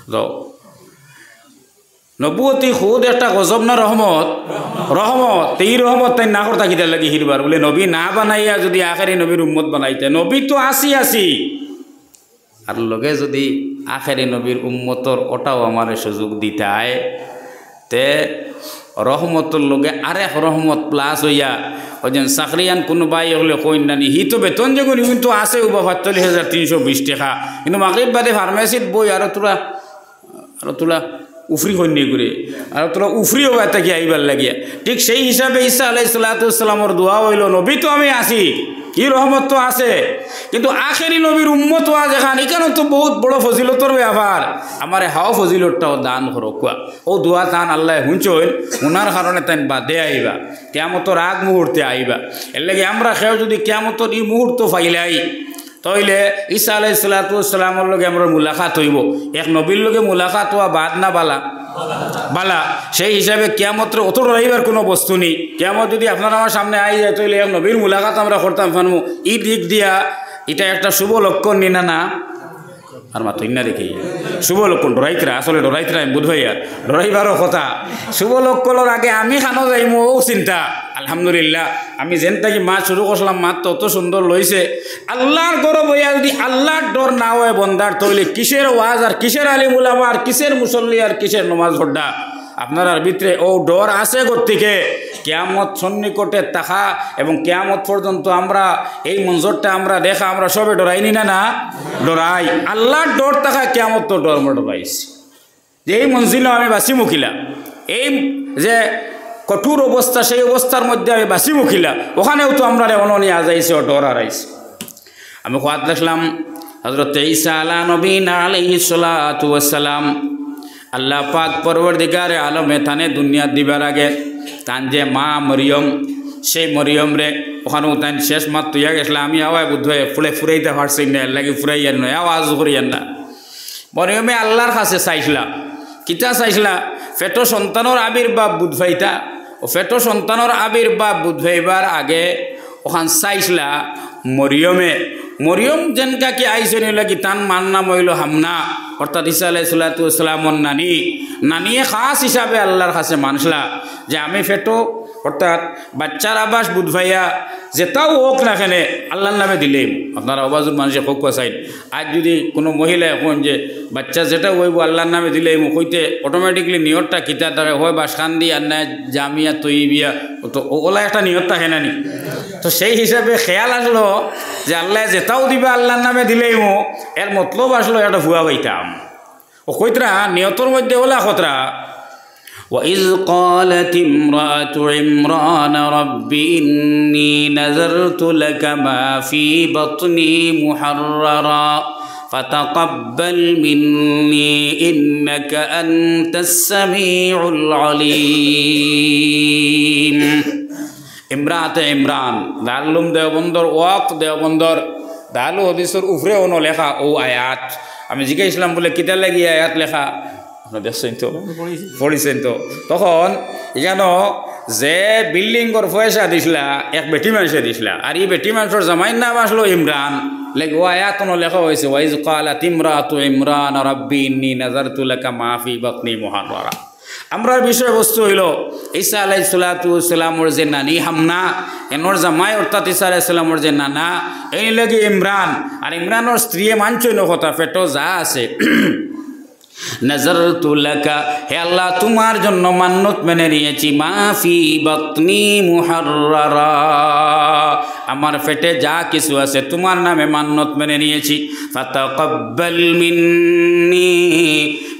তো নবুয়তি খুদ একটা গজব না রহমত রহমত এই রহমত তাই না করতা কিতার লাগি হিরবার বলে নবী না বানাইয়া যদি আখেরি নবীর উম্মত বানাইতে নবী তো আসি আর লগে যদি আখেরি নবীর উম্মতর ওটাও আমার সুযোগ দিতায় তে রহমতর লগে আরেক রহমত প্লাস হইয়া ওই যেন চাকরিয়ান কোনোবাই হলে কইন নানি হি তো বেতন যেগুলো কিন্তু আছে উবা ৪৫,৩২০ টাকা কিন্তু মাগরিব বাদে ফার্মেসিত বই আর তোলা উফরি কন্যা করে আর তোরা উফরিও এটা কি আইবার লাগিয়া ঠিক সেই হিসাবে ঈসা আলাইহিস সালামের দোয়া হইল নবী তো আমি আছি কি রহমত তো আছে কিন্তু আখেরি নবীর উম্মত হওয়া যেখান এখানে তো বহুত বড় ফজিলতর ব্যাপার আমার হাও ফজিলতটাও দান করো কুয়া ও দোয়া তান আল্লাহ শুনছেন ওনার কারণে তাই বাদে আইবা কিয়ামতর আগ মুহূর্তে আইবা এর লাগে আমরা খেয়েও যদি কিয়ামতর এই মুহূর্ত ফাইলাই তাইলে ঈসা আলাইহিস সালামের লগে আমরা মুলাকাত হইব এক নবীর লগে মুলাকাত হওয়া বাদ না বালা সেই হিসাবে কিয়ামতের অত রহিবার কোনো বস্তু নেই কিয়ামত যদি আপনারা আমার সামনে আই যায় তাইলে এক নবীর মুলাকাত আমরা করতাম ফানমু এই দিক দিয়া এটা একটা শুভ লক্ষণ নিনা না আর মাত্র ইন্না দেখি শুভ লক্ষণ ডরাইতরা আসলে ডরাইতরা আমি বোধ হইয়া ডরাইবারও কথা শুভ লক্ষণের আগে আমি খানো যাইমু ও চিন্তা আলহামদুলিল্লাহ আমি যেন থাকি মাছ শুরু করলাম মাছ তত সুন্দর লইছে আল্লাহর গরব হইয়া যদি আল্লাহর ডর না হয় বন্দার তৈলে কিসের ওয়াজ আর কিসের আলিম উলামা আর কিসের মুসল্লি আর কিসের নমাজ পড়া আপনার ভিতরে ও ডর আছে গতিকে কিয়ামত সন্নিকটে তাহা এবং কিয়ামত পর্যন্ত আমরা এই মঞ্জরটা আমরা দেখা আমরা সবে ডরাইনি না ডরাই আল্লাহর ডর থাকা কিয়ামত তো ডর আমরা ডরাইছি যে এই মঞ্জিল আমি বাসি মুখিলা এই যে কঠোর অবস্থা সেই অবস্থার মধ্যে আমি বাসি মুখিলা ওখানেও তো আমরা অননি আজাইছি ও ডর হারাইছি আমি খোয়াত দেখলাম হযরত ঈসা আলা নবীনা আলাইহিস সালাতু ওয়াস সালাম আল্লাহ পাক পরবর্তীকারে আলমে থানে দুনিয়া দিবার আগে তান যে মা মরিয়ম সেই মরিয়ম রে ওখানেও তান শেষ মাত তুইয়া গেছিলাম আমি আওয়ায় বুদ্ধ হয়ে ফুরাইতে পারছি না লাগে ফুরাইয়ার নয় আওয়াজ করিয়ার না মরিয়মে আল্লাহর কাছে চাইছিলা কিতা চাইছিলা ফেটো সন্তানের আবির্ভাব বুধভাইতা ও ফেটো সন্তানের আবির্ভাব বুধভাইবার আগে ওখান চাইছিলা মরিয়ম যেনকা কি আইসে নিল কি তান মান নাম হইল হামনা অর্থাৎ ঈসা আলাইহিস সালামের নানিয়ে খাস হিসাবে আল্লাহর কাছে মানসলা যে আমি ফেটো অর্থাৎ বাচ্চার আবাস বুধভাইয়া যেটাও হোক না কেনে আল্লাহর নামে দিলেই আপনারা অবাজুর মানুষের হোক চাইন আজ যদি কোনো মহিলা এখন যে বাচ্চা যেটা হইব আল্লাহর নামে দিলেই হইতে অটোমেটিকলি নিয়তটা কিতা থাকে হয় বাসখান্দি আর না জামিয়া তৈবিয়া তো ওলা একটা নিয়ত থাকে না নি তো সেই হিসাবে খেয়াল আসলো যে আল্লাহ যেটাও দিবা আল্লাহর নামে দিলেই এর মতলব আসলো একটা ভুয়া পাইতাম ও কইতরা নিয়তর মধ্যে ওলা খতরা وإذ قالت امرأة عمران رب إني نذرت لك ما في بطني محررا فتقبل مني إنك أنت السميع العليم امرأة عمران দালুম দেওবন্দর ওয়াক দেওবন্দর দালু হদিসের উফরে ono লেখা ও আয়াত আমি জিজ্ঞাসলাম বলে কিতা লাগি আয়াত লেখা দেখছেন তো পড়িছেন তো তখন এখানো যে বিল্ডিংর পয়সা দিছিলা এক বেটি মানুষে দিছিলা আর এই বেটি মানুষের জামাইর নাম আসলো ইমরান লেগে ও আয়াত লেখা হয়েছে ওয়াইজ ক্বালাত ইমরাতু ইমরান রাব্বি ইন্নী নাযারতু লাকা মা ফি বাতনি মুহাররারা আমরার বিষয়বস্তু হইল ঈসা আলাইহিস সালামের যে নানি হামনা এনর জামাই অর্থাৎ ঈসা আলাইহিস সালামের যে নানা এই লাগে ইমরান আর ইমরানের স্ত্রী মানছই কথা পেটো যা আছে নাযারতু লাকা হে আল্লাহ তোমার জন্য মান্নত মেনে নিয়েছি মাফি বাতনি মুহাররারা আমার পেটে যা কিছু আছে তোমার নামে মান্নত মেনে নিয়েছি ফাতাকাব্বাল মিন্নি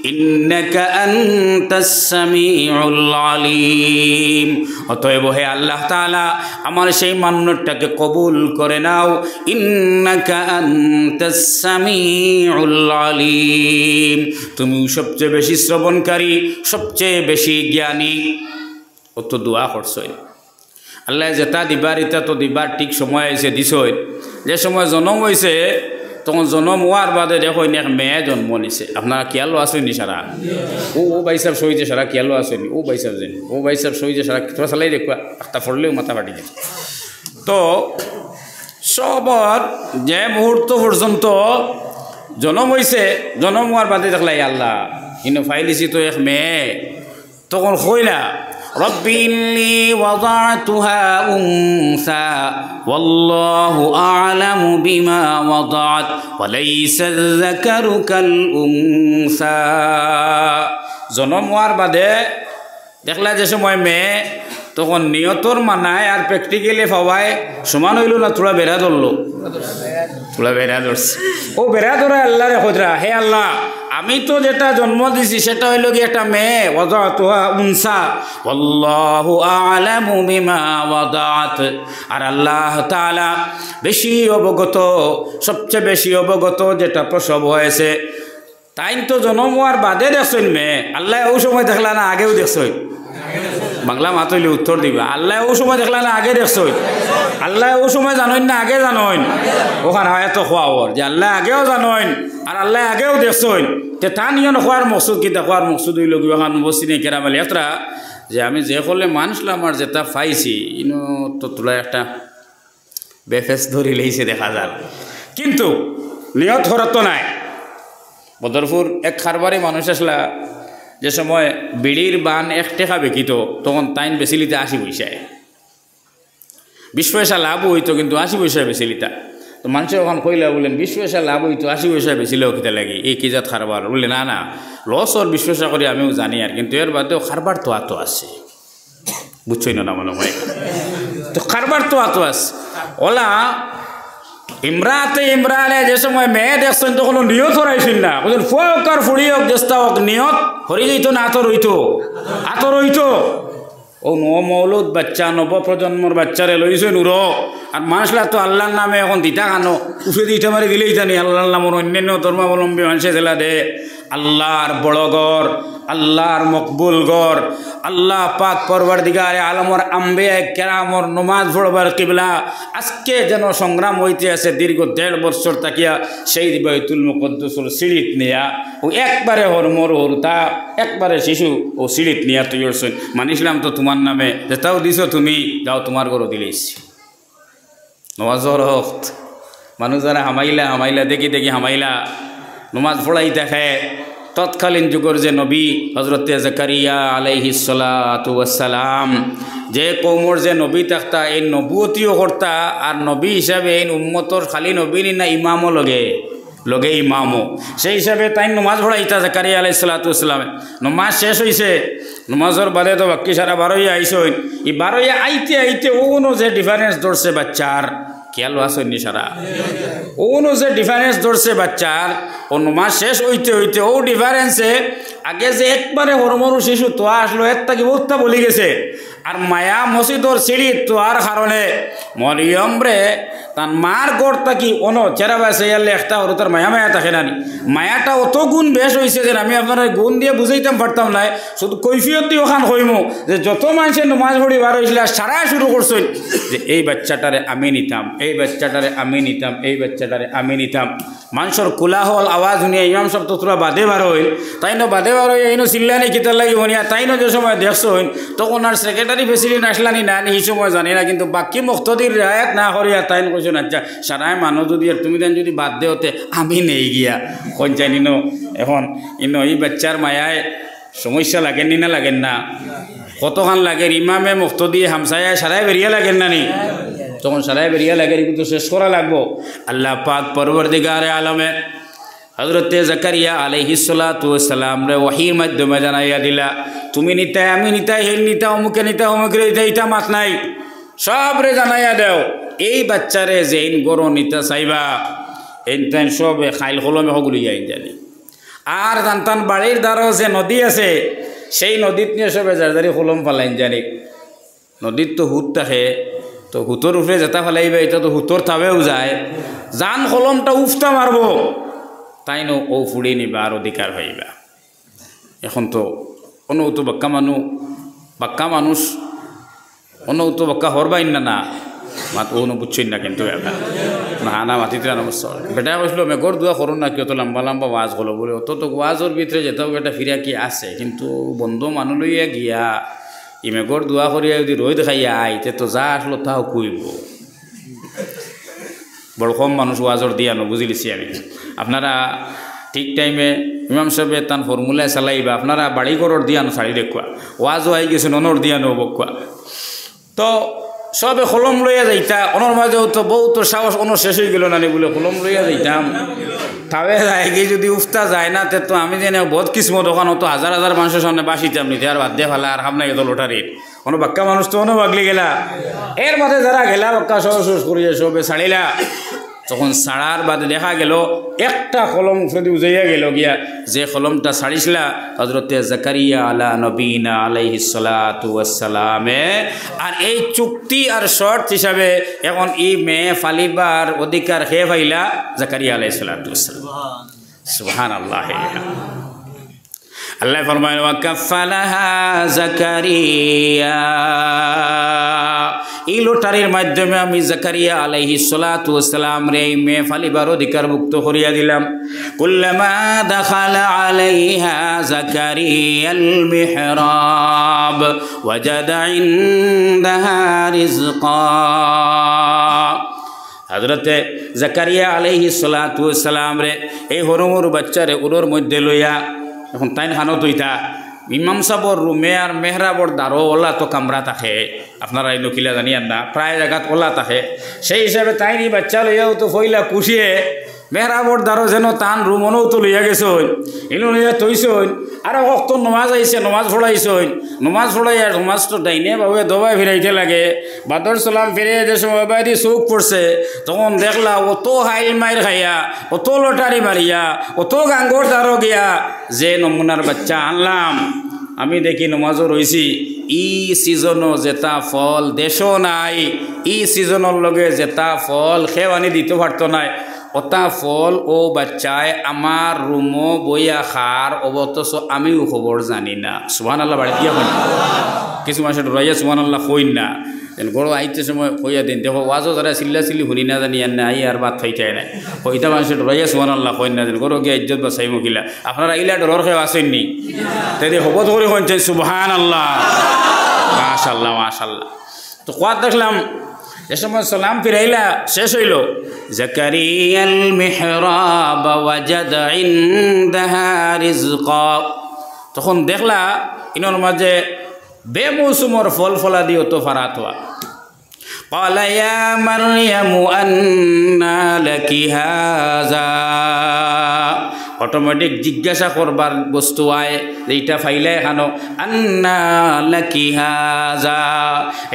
ইন্নাকা আনতাস সামিউল আলিম অতএব হে আল্লাহ তাআলা আমার সেই মান্নতটাকে কবুল করে নাও ইন্নাকা আনতাস সামিউল আলিম তুমি সবচেয়ে বেশি শ্রবণকারী সবচেয়ে বেশি জ্ঞানী অত দোয়া করছই আল্লাহ যেটা দিবার ইটা তো দিবার ঠিক সময় আইছে দিছই যে সময় জন্ম হয়েছে তখন জন্ম হওয়ার বাদে দেখো এক মেয়ে জন্ম নিছে আপনারা খেয়াল আসেনি সারা ও ভাই সাহেব সইছে সারা খেয়াল আসেনি ও ভাই সাহেব যেন ও ভাই সাহেব সইছে সারা তোরা চালাই দেখবা একটা ফড়লেও মাথা ফাটি গেছে তো সবর যে মুহূর্ত পর্যন্ত জনম হয়েছে, জনম হওয়ার বাদে দেখলাই আল্লাহ কিন্তু ফাইলিছি তো এক মেয়ে, তখন কইলা রব্বি ইন্নী ওয়াদাতুহা উনসা ওয়াল্লাহু আ'লামু বিমা ওয়াদাত ওয়া লাইসা আয-যাকারু কাল উনসা। জনম হওয়ার বাদে দেখলা যে সময় মেয়ে, তখন নিয়তর মানায় আর প্র্যাকটিক্যালি পাওয়ায় সমান হইল না, তোরা বেড়া ধরলো, তোরা বেড়া ধরছে। ও বেড়া ধরে আল্লাহ রে খোঁজরা, হে আল্লাহ আমি তো যেটা জন্ম দিছি সেটা হইল কি একটা মেয়ে, ওয়াদাতুহা উনসা ওয়াল্লাহু আ'লামু বিমা ওয়াদাত। আর আল্লাহ তাআলা বেশি অবগত, সবচেয়ে বেশি অবগত যেটা প্রসব হয়েছে। তাই তো জন্ম হওয়ার বাদে দেখছেন মেয়ে, আল্লাহ ও সময় দেখলা না আগেও দেখছই? বাংলা মাতইলে উত্তর দিবা, আল্লাহ ও সময় দেখলা না আগে দেখছই? আল্লাহ ও সময় জানোই না আগে জানোই? ওখানে হয় তো খোয়া ওর যে আল্লাহ আগেও জানোই আর আল্লাহ আগেও দেখছই। তে তা নিয়ে খোয়ার মকসুদ কিতা, খোয়ার মকসুদ হইল কি ওখান বসিনি কেরামালি এতটা যে আমি যে করলে মানুষলাম আর যেটা পাইছি ইনো তো তোলা একটা বেফেস ধরি লেইছে দেখা যার, কিন্তু নিয়ত হরত নাই। বদরপুর এক খারবারি মানুষ আসলা, যে সময় বিড়ির বান 1 টাকা বিকিত, তখন তাইন বেচিলিতে 80 পয়সায়, 20 পয়সা লাভ হইতো কিন্তু 80 পয়সায় বেচিলিতা। তো মানুষের ওখান কইলা বললেন 20 পয়সা লাভ হইতো 80 পয়সায় বেচিলেও খেতে লাগে, এই কি জাত খারবার? বললেন না না, লস ওর 20 পয়সা করি আমিও জানি, আর কিন্তু এর বাদেও খারবার তো আতো আছে, বুঝছই না মনে হয়? তো খারবার তো আতো আছে। ওলা ইমরানে যে সময় মেয়ে দেখছেন তখন নিয়ত হরাইছিল না, বলছেন ফুয়োক আর ফুড়িয়োক চেষ্টা হোক, নিয়ত হরি যেত না আতর হইতো, আতর হইতো। ও মৌলুদ বাচ্চা, নবপ্রজন্মর বাচ্চারে লইছে নুর, আর মানুষরা তো আল্লাহর নামে এখন দিতা খানো উঠে দিতে মারি দিলেই জানি আল্লাহর নামর অন্যান্য ধর্মাবলম্বী মানুষে জেলা দে। আল্লাহর বড় গড়, আল্লাহর মকবুল গড়, আল্লাহ পাক পরওয়ারদিগারে আলমর আম্বিয়া কেরামর নমাজ পড়বার কিবলা আজকে যেন সংগ্রাম হইতে আছে দীর্ঘ 1.5 বছর তাকিয়া সেই বাইতুল মুকদ্দাসের সিঁড়িত নিয়া ও একবারে হরমর হরতা একবারে শিশু ও সিঁড়িত নিয়া তুই করছেন মানিসলাম তো তোমার নামে যেটাও দিছ তুমি যাও তোমার ঘরও দিলেইছি নমাজর হক মানুষ যারা হামাইলা দেখি হামাইলা নমাজ পড়াই দেখে। তৎকালীন যুগের যে নবী হজরতে জাকারিয়া আলাইহিস সালাতু ওয়াস সালাম যে কৌমর যে নবী থাকতা এই নবুয়তিও করতা, আর নবী হিসাবে এই উম্মতর খালি নবী না ইমামও লগে ইমামও, সেই হিসাবে তাই নমাজ পড়াইতা জাকারিয়া আলাইহিস সালাতু ওয়াস সালামে। নমাজ শেষ হয়েছে, নমাজের বাদে তো বাকি সারা 12 আইসই, এই 12 আইতে ওনো যে ডিফারেন্স ধরছে বাচ্চার খেয়াল আসেননি সারা, ওনো যে ডিফারেন্স ধরছে বাচ্চার ও নমাজ শেষ হইতে ও ডিফারেন্সে আগে যে একবারে হরমরু শিশু তো আসলো এর তাকে বহুতটা বলি গেছে, আর মায়া মসজিদর সিঁড়ি তো আর কারণে মরিয়ম রে তার মার গড় থাকি অনো চেরা বাসে ইয়ালে একটা হলো তার মায়া থাকে না, মায়াটা অত গুণ বেশ হয়েছে যে আমি আপনার গুণ দিয়ে বুঝাইতাম পারতাম না, শুধু কৈফিয়ত দিয়ে ওখান হইমু যে যত মানুষের নমাজ পড়ি বার হয়েছিল সারা শুরু করছেন যে এই বাচ্চাটারে আমি নিতাম, এই বাচ্চাটারে আমি নিতাম, এই বাচ্চাটারে আমি নিতাম। মানুষের কোলাহল আওয়াজ শুনিয়া ইমাম সব তো তোরা বাদে বার হইল, তাই না বাদে বার হই এইনো চিল্লানি কিতার লাগি হনিয়া তাই না যে সময় দেখছো হইন তখন আর সেক্রেটারি প্রেসিডেন্ট আসলানি না এই সময় জানি না, কিন্তু বাকি মুক্তদির রায়ত না করিয়া তাই কৈছো না আচ্ছা সারাই মানুষ যদি আর তুমি দেন যদি বাদ দেওতে আমি নেই গিয়া কোন চাইনি নো এখন ইনো এই বাচ্চার মায়ায় সমস্যা লাগেন না লাগেন না কতখান লাগে ইমামে মুক্তদি হামসায় সারাই বেরিয়ে লাগেন না নি, তখন সারাই বেরিয়ে লাগে কিন্তু শেষ করা লাগবো। আল্লাহ পাক পরওয়ারদিগারে আলমে হযরতে জাকারিয়া আলাইহিস সালাতু ওয়াস সালাম রে ওহীর মাধ্যমে জানাইয়া দিলা তুমি নিতাই আমি নিতাই হেল নিতা অমুকে নিতা অমুকে নিতা ইটা মাত নাই সব রে জানাইয়া দেও এই বাচ্চারে যে ইন গরো নিতা চাইবা এইটাই সব খাইল কলমে হগুলি যাই জানি, আর জানতান বাড়ির দ্বারও যে নদী আছে সেই নদীত নিয়ে সবে যারি কলম ফালাইন জানি, নদীর তো হুত থাকে তো হুতর উপরে যেটা ফেলাইবে এটা তো হুতর থাবেও যায়, জান কলমটা উফটা মারব তাই নো ও ফুড়ি নিবা আর অধিকার হইবা। এখন তো অনৌতো বাক্কা মানুষ অনৌতো বাক্কা হরবাইন না মাত ও বুঝছেন না, কিন্তু না মাতিতে নমস্কার বেটা কৈছিল মেঘর দোয়া করুন না কি অত লম্বা লম্বা ওয়াজ হলো বলে অত তো ওয়াজের ভিতরে যেটাও একটা ফিরা কি আছে, কিন্তু বন্ধু মানুষ লইয়া গিয়া ই মেঘর দোয়া করিয়া যদি রই দেখাইয়া আইতে তো যা আসলো তাও কইব বড় কম মানুষ ওয়াজর দিয়ানো বুঝিলিছি আমি আপনারা ঠিক টাইমে ইমাম সাহেব তান ফর্মুলায় চালাইবা আপনারা বাড়ি ঘরের দিয়ানো শাড়ি দেখুয়া ওয়াজও আই গেছে ননর দিয়ানো বকুয়া তো সবে কলম লইয়া যাইতা অনর মাঝেও তো বহুত সাহস অনর শেষ হয়ে গেল না বলে কলম লইয়া যাইতাম তাবে যাইগে যদি উফতা যায় না তে তো আমি জানি বহুত কিসমত ওখানে তো হাজার হাজার মানুষের সামনে বাসিতাম নিতে আর বাদ দিয়ে ফেলা আর হাম নাই তো লোটারির কোনো বাক্কা মানুষ তো অনেক বাগলি গেলা এর মাঝে যারা গেলা বাক্কা সহস করিয়া সবে ছাড়িলা তখন ছাড়ার বাদে দেখা গেল একটা কলম যদি উজাইয়া গেল গিয়া যে কলমটা ছাড়িছিলা হযরতে জাকারিয়া আলা নবীনা আলাইহিস সালাতু ওয়াস সালামে আর এই চুক্তি আর শর্ত হিসাবে এখন এই মেয়ে ফালিবার অধিকার হে পাইলা জাকারিয়া আলাইহিস সালাতু ওয়াস সালাম সুবহানাল্লাহ আল্লাহ ফরমায় ওয়া কাফালাহা জাকারিয়া এই লোটারির মাধ্যমে আমি জাকারিয়া আলাইহিস সালাতু ওয়াস সালাম রে মেয়ে ফালিবার অধিকার মুক্ত করিয়া দিলাম কুল্লামা দাখালা আলাইহা জাকারিয়াল মিহরাব ওয়াজাদা ইনদাহা রিজকা হযরতে জাকারিয়া আলাইহিস সালাতু ওয়াস সালাম রে এই হরমর বাচ্চারে উরোর মধ্যে লইয়া এখন তাইন খানত হইতা ইমাম সাহর রুমে আর মেহরাবর দ্বারও ওলা তো কামরা থাকে আপনারা এই নকিলা জানিয়ান না প্রায় জায়গাত ওলা থাকে সেই হিসাবে তাইনি বাচ্চা লইয়াও তো ফইলা কুশিয়ে মেহরাবর দ্বারও যেন তান রুমনও তো লইয়া গেছইন এলো লইয়া তৈছইন আর অক্ত নমাজ আইছে নমাজ ফোড়াইছইন নমাজ ফোড়াই আর নমাজ তো ডাইনে বাবুয়ে দবাই ফিরাইতে লাগে বাদর সালাম ফিরে যে সময় বাইরে চৌক পড়ছে তখন দেখলা অত হাইল মাইর খাইয়া অত লটারি মারিয়া অত গাঙ্গর দ্বারও গিয়া যে নমুনার বাচ্চা আনলাম আমি দেখি নমাজও রয়েছি ই সিজনও যেটা ফল দেশও নাই ই সিজনের লগে যেটা ফল খেয়ে আনি দিতে পারতো নাই ওটা ফল ও বাচ্চায় আমার রুমও বইয়া খার অবতস আমিও খবর জানি না সুবহানাল্লাহ বাড়ি দিয়া কই কিছু মানুষ রইয়া সুবহানাল্লাহ কইন না গড় আইতে সময় কইয়া দিন দেখো ওয়াজও যারা চিল্লা চিল্লি শুনি না জানি আর না আই আর বাদ ফাইটাই নাই হইতা মানুষ রইয়া সুবহানাল্লাহ কইন না দিন গড় গিয়া ইজ্জত বাঁচাই মহিলা আপনারা ইলা ডর খেয়ে আসেননি তাই হবত করে কইছেন সুবহানাল্লাহ মাশাআল্লাহ মাশাআল্লাহ তো কোয়াত দেখলাম এ সময় সালাম ফিরাইলা শেষ হইল জাকারিয়াল মিহরাব ওয়াজাদা ইনদাহা রিজকা তখন দেখলা ইনর মাঝে বেমৌসুমর ফল ফলাদি তো ফারাত হওয়া ক্বালা ইয়া মারইয়ামু আন্না লাকি হাযা অটোমেটিক জিজ্ঞাসা করবার বস্তু আয় এইটা ফাইলে খানো আন্না লাকি হাযা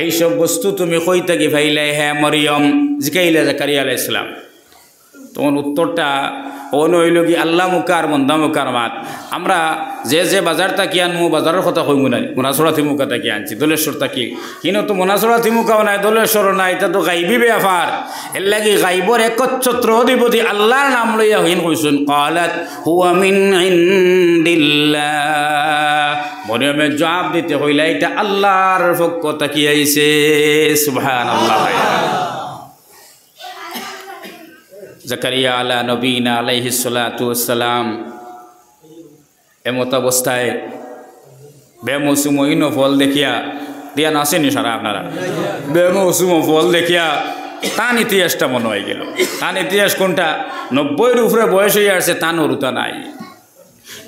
এইসব বস্তু তুমি কই থাকি ফাইলে হে মরিয়ম জিকাইলা জাকারিয়া আলাইহিস সালাম তখন উত্তরটা অন হইল কি আল্লাহ মুকার মন্দা মুকার মাত আমরা যে যে বাজার তাকি আনমু বাজারের কথা কইমু নাই মোনাসড়া থিমুকা তাকি আনছি দলেশ্বর তাকি কিন্তু তো মোনাসড়া থিমুকাও নাই দলেশ্বর নাই এটা তো গাইবি ব্যাপার এর লাগি গাইবর একচ্ছত্র অধিপতি আল্লাহর নাম লইয়া হইন কইছুন ক্বালাত হুয়া মিন ইনদিল্লাহ মরিয়মে জবাব দিতে হইলা এটা আল্লাহর পক্ষ তাকি আইছে সুবহানাল্লাহ জাকারিয়া আলা নবীনা আলাইহিস সালাতু ওয়াস সালাম এমত অবস্থায় বেমৌসুম ইনো ফল দেখিয়া দিয়া নাসেনি সারা আপনারা বেমৌসুম ফল দেখিয়া তান ইতিহাসটা মনে হয়ে গেল তান ইতিহাস কোনটা 90-এর উপরে বয়স হয়ে আসছে তান হরুতা নাই